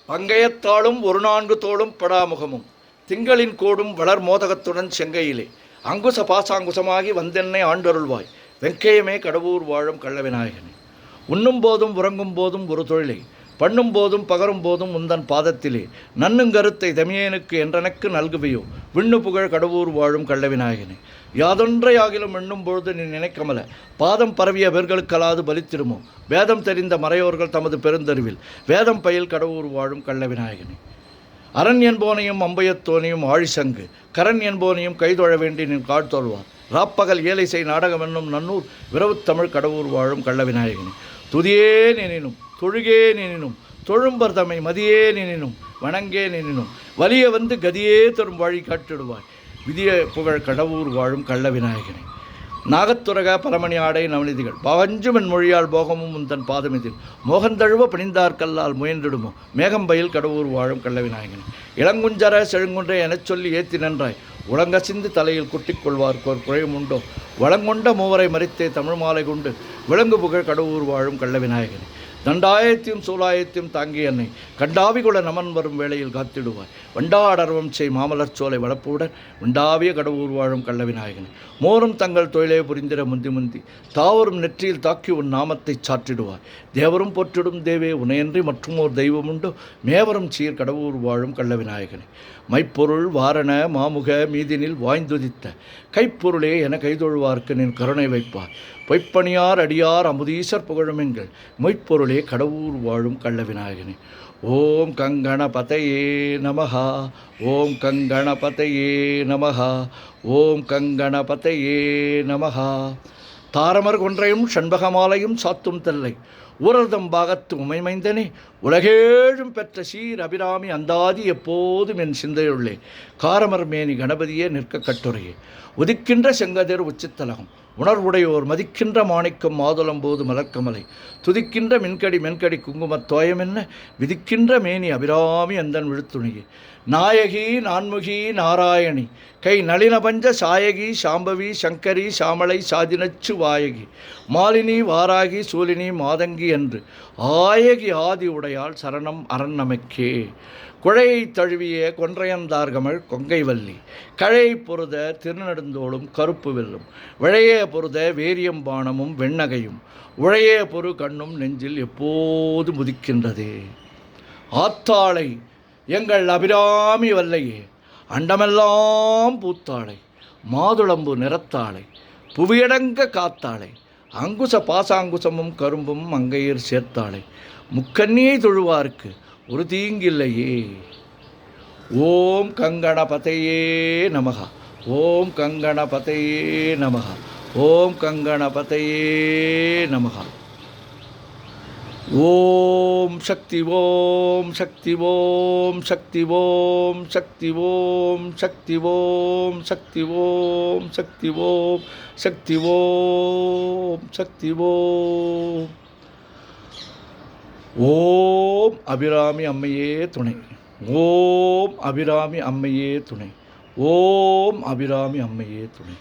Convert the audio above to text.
பங்கையத்தாளும் ஒரு நான்கு தோளும் படாமுகமும் திங்களின் கோடும் வளர் மோதகத்துடன் செங்கையிலே அங்குச பாசாங்குசமாகி வந்தென்னை ஆண்டருள்வாய் வெங்கையமே கடவுர் வாழும் கள்ளவிநாயகனே. உண்ணும் போதும் உறங்கும் போதும் ஒரு தொழிலை பண்ணும் போதும் பகரும் போதும் உந்தன் பாதத்திலே நன்னுங்கருத்தை தமியேனுக்கு என்றனக்கு நல்குவையோ விண்ணு புகழ் கடவுர் வாழும் கள்ளவிநாயகனே. யாதொன்றையாகிலும் எண்ணும் பொழுது நீ நினைக்கமல பாதம் பரவிய வேர்களுக்கலாது பலித்திருமோ வேதம் தெரிந்த மறையோர்கள் தமது பெருந்தறிவில் வேதம் பயில் கடவுர் வாழும் கள்ளவிநாயகனே. அரண் என்போனையும் அம்பையத்தோனையும் ஆழிசங்கு கரண் என்போனையும் கைதொழ வேண்டி நின் காட்தொழ்வார் ராப்பகல் ஏலை செய் நாடகம் என்னும் நன்னூர் விரவுத் தமிழ் கடவுர் வாழும் கள்ளவிநாயகனே. துதியே நினினும் தொழுகே நினினும் தொழும்பர் தம்மை மதியே நினினும் வணங்கே நினினும் வலிய வந்து கதியே தரும் வழி காட்டிடுவாய் விதிய புகழ் கடவுர் வாழும் கள்ளவிநாயகனே. நாகத்துரக பரமணி ஆடை நவநிதிகள் பாவஞ்சுமன் மொழியால் போகமும் உந்தன் பாதமிதில் மோகந்தழுவ பணிந்தார்கல்லால் முயன்றிடுமோ மேகம்பயில் கடவுர் வாழும் கள்ளவிநாயகனே. இளங்குஞ்சர செழுங்குன்றை எனச் சொல்லி ஏத்தி நன்றாய் உலங்கசிந்து தலையில் குட்டிக் கொள்வார்க்கோர் குறையும் உண்டோ வளங்கொண்ட மூவரை மறித்தே தமிழ் மாலை கொண்டு விலங்கு புகழ் கடவுர் வாழும் கள்ளவிநாயகனே. தண்டாயத்தையும் சூலாயத்தையும் தாங்கி என்னை கண்டாவிகுல நமன் வரும் வேளையில் காத்திடுவாய் வண்டாடர்வம் செய் மாமலர் சோலை வளப்புடன் உண்டாவிய கடவுர் வாழும் கள்ளவிநாயகனே. மோரும் தங்கள் தொழிலே புரிந்திட முந்தி முந்தி தாவரும் நெற்றியில் தாக்கி உன் நாமத்தை சாற்றிடுவாய் தேவரும் போற்றிடும் தேவே உனையன்றி மற்றும் ஓர் தெய்வம் உண்டு மேவரும் சீர் கடவுர் வாழும் கள்ளவிநாயகனே. மைப்பொருள் வாரண மாமுக மீதினில் வாய்ந்துதித்த கைப்பொருளே என கைதொழுவார்க்கு நின் கருணை வைப்பார் பொய்ப்பணியார் அடியார் அமுதீசர் புகழுமெங்கள் மொய்ப்பொருளே கடவுர் வாழும் கள்ளவிநாயகனே. ஓம் கங்கணபதையே நமஹா ஓம் கங்கணபதையே நமஹா ஓம் கங்கணபதையே நமஹா. தாரமர் கொன்றையும் ஷண்பகமாலையும் சாத்தும் தெல்லை ஊரர்தம் பாகத்து உமைமைந்தனே உலகேழும் பெற்ற சீர் அபிராமி அந்தாதி எப்போதும் என் சிந்தையுள்ளே காரமர் மேனி கணபதியே நிற்க கட்டுரையே உதிக்கின்ற செங்கதிர் உச்சித்தலகம் உணர்வுடையோர் மதிக்கின்ற மாணிக்கம் மாதுளம்போது மலர்க்கமலை துதிக்கின்ற மென்கடி குங்குமத் தோயமென்ன விதிக்கின்ற மேனி அபிராமி அந்தன் விழுத்துணியே. நாயகி நான்முகி நாராயணி கை நளினபஞ்ச சாயகி சாம்பவி சங்கரி சாமளை சாதினச்சு வாயகி மாலினி வாராகி சூலினி மாதங்கி என்று ஆயகி ஆதி உடையாள் சரணம் அரண்நமைக்கே. குழையை தழுவிய கொன்றையந்தார்கமள் கொங்கைவல்லி கழையை பொருத திருநெடுந்தோளும் கருப்பு வெல்லும் விழைய பொருத வேரியம்பானமும் வெண்ணகையும் உழைய பொரு கண்ணும் நெஞ்சில் எப்போது முதிக்கின்றதே. ஆத்தாளை எங்கள் அபிராமி வல்லையே அண்டமெல்லாம் பூத்தாளை மாதுளம்பு நிறத்தாளை புவியடங்க காத்தாளை அங்குச பாசாங்குசமும் கரும்பும் அங்கையர் சேர்த்தாளை முக்கண்ணியை தொழுவார்க்கு ஒரு தீங்கில்லையே. ஓம் கங்கணபதையே நமஹா ஓம் கங்கணபதையே நமஹா ஓம் கங்கணபதையே நமஹா. ஓம் சக்தி ஓம் சக்தி ஓம் சக்தி ஓம் சக்தி ஓம் சக்தி ஓம் சக்தி ஓம் சக்தி ஓம் சக்தி ஓம் சக்தி ஓம். ஓம் அபிராமி அம்மையே துணை ஓம் அபிராமி அம்மையே துணை ஓம் அபிராமி அம்மையே துணை.